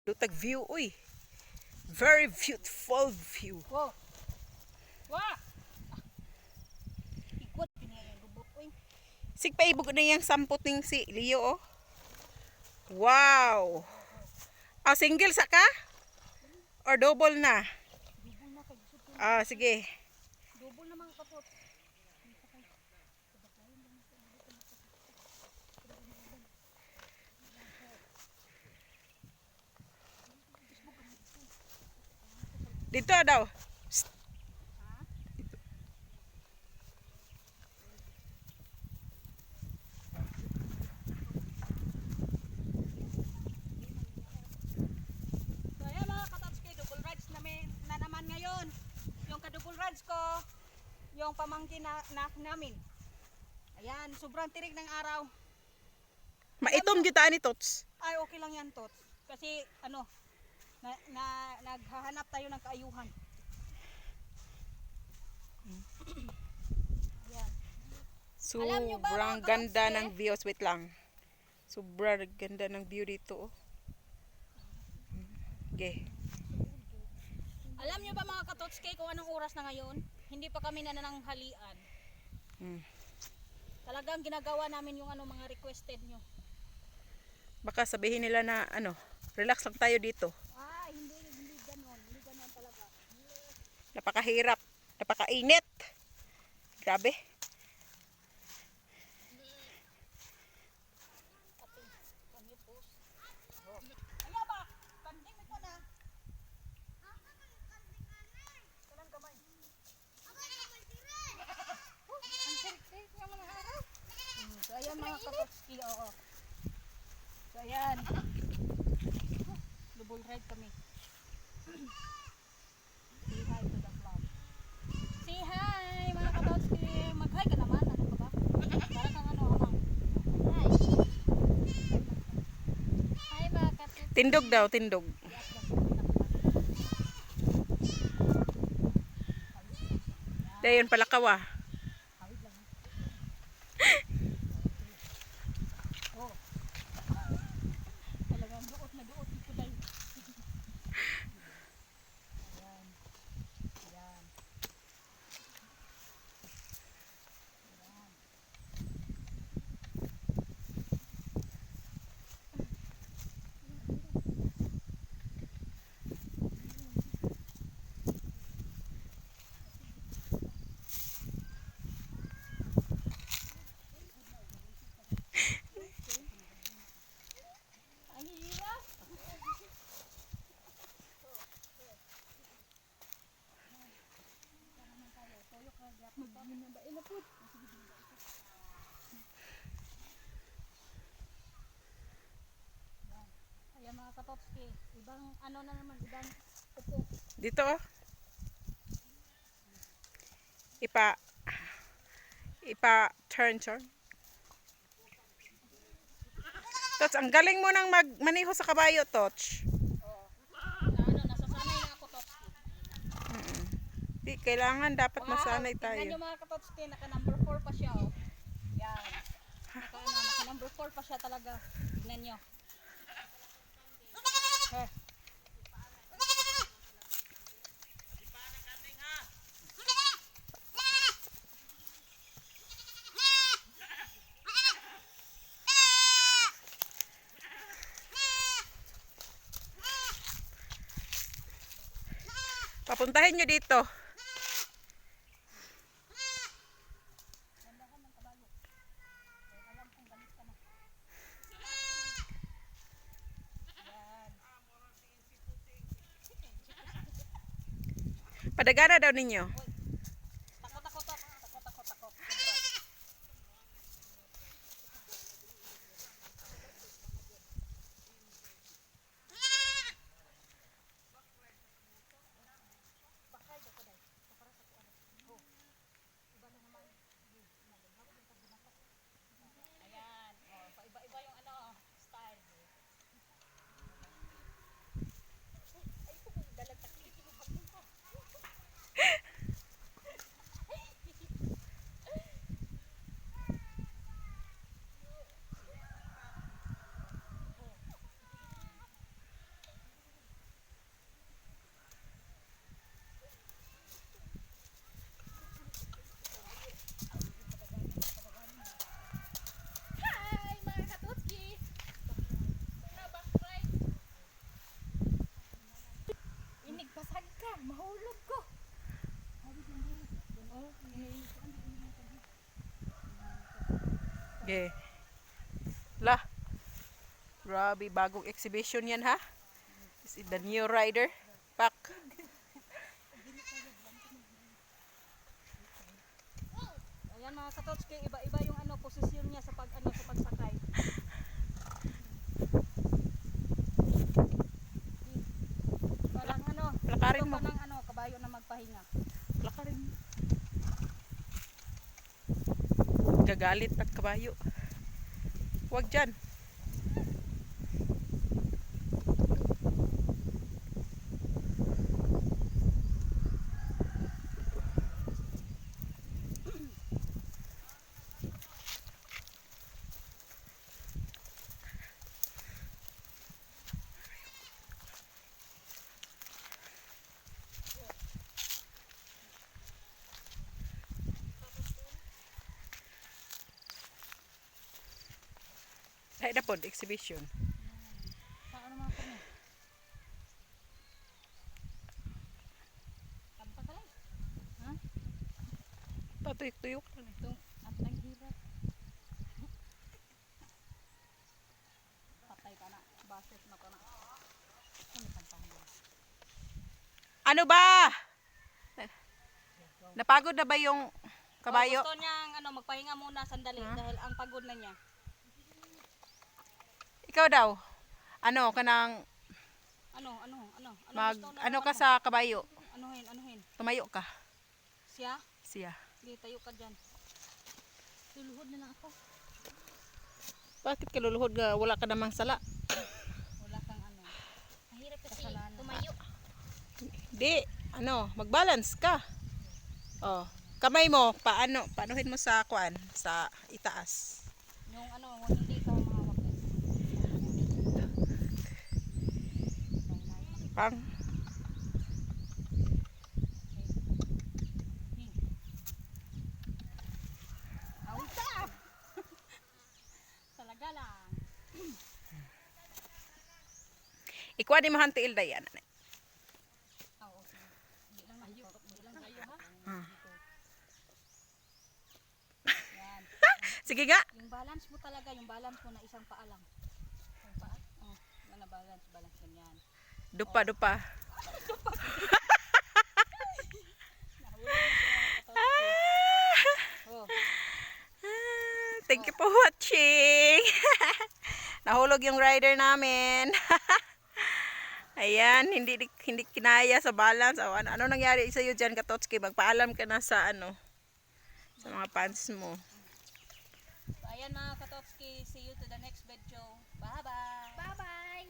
Lutag view, uy. Very beautiful view. Wow. Wah. Ikot niya yung lubot oy. Sig paibog na yung sampot ng si Leo, oh. Wow. Ah, single sa ka? Or double na? Double na kay gusto ko. Ah, sige. Double na mga kapot. Dito daw. So ayan mga katatski, double rides na naman ngayon. Yung ka-double rides ko, yung pamangkin namin. Ayan, sobrang tirik ng araw. Maitom kita ni Tots. Ay, okay lang yan, Tots. Kasi, naghahanap tayo ng kaayuhan. Ayan. Alam nyo ba, Sobrang mga ganda kapatid? ng views. Wait lang. Sobrang ganda ng view dito, oh. Okay. Alam nyo ba mga katotske kung anong oras na ngayon? Hindi pa kami nanananghalian. Hmm. Talagang ginagawa namin yung mga requested nyo. Baka sabihin nila na relax lang tayo dito. Ah, hindi ganon. Hindi ganon talaga. Napakahirap. Napakainit. Grabe. Ayaw ba? Kanding mo ko na. Kalang kamay. Ang tirik-tirik nga mga araw. So ayan mga katotski, oo. So ayan. Double ride kami. Say hi to the vlog. Say hi mga katotski. Mag-hi ka naman. Ano ka ba? Para kang amang. Hi. Hi mga katotski. Tindog daw, tindog. Dayon pala kawa. Oh. Talagang duot na duot dito dahil. Ayan. Ayan. Ang hirap. Ayan mga katotski, ibang ano na naman, ibang upo. Dito, oh. Ipa turn. Tots, ang galing mo nang magmaneho sa kabayo, Tots. Nasasanay na ako totski. Di, kailangan dapat masanay Tingnan tayo. nyo mga katotski, naka number 4 pa siya oh. Yan. Naka number 4 pa siya talaga. Tingnan nyo. Eh. Papuntahin nyo dito. Padagana daw ninyo. Takot. Ayan. Oh, paiba-iba yung style. Ay, dalag takli. Okay. Lah. Grabe, bagong exhibition yan ha. This is the new rider. Pack. Ayan mga katotski, iba-iba yung ano posisyon niya sa sa pagsakay. Parang ano, Lakarin gusto mo. pa ng ano, kabayo na magpahinga. Lakarin. Gagalit at kabayo. Huwag dyan. Ay na po, exhibition. Paano mga kami? Kanta ka lang. Ha? Patuyok-tuyok lang. Ito, at naghirap. Patay ka na. Baset na ka na. Ano kantahan mo? Ano ba? Napagod na ba yung kabayo? Gusto niyang ano, magpahinga muna sandali dahil ang pagod na niya. Ikaw daw. Ano, kanang Ano mag, gusto na ano ka sa kabayo? Anuhin. Tumayo ka. Siya? Siya. Di, tayo ka dyan. Luluhod na lang ako. Bakit ka luluhod ka? Wala ka namang sala. Wala kang ano. Mahirap kasi tumayo. Di, ano, mag-balance ka. Oh, kamay mo, paanuhin mo sa kuan, sa itaas. Yung ano, hindi ka mahawak. Pang. Ausa! Talaga lang. Ikuha ni mo hanto ilda yan. Oo. Hindi lang tayo. Hindi lang tayo ha. Yan. Sige nga. Yung balance mo talaga, yung balance mo na isang paa lang. Isang paa? Oh, yan na balance ganyan. Dupa. Nahulog na siya. Oh. Thank you for watching. Nahulog yung rider namin. Ayan, hindi kinaya sa balance. O, ano nangyari sa iyo diyan, Katotski? Magpaalam ka na sa ano, sa mga fans mo. So, ayan mga Katotski, see you to the next video. Bye-bye! Bye-bye!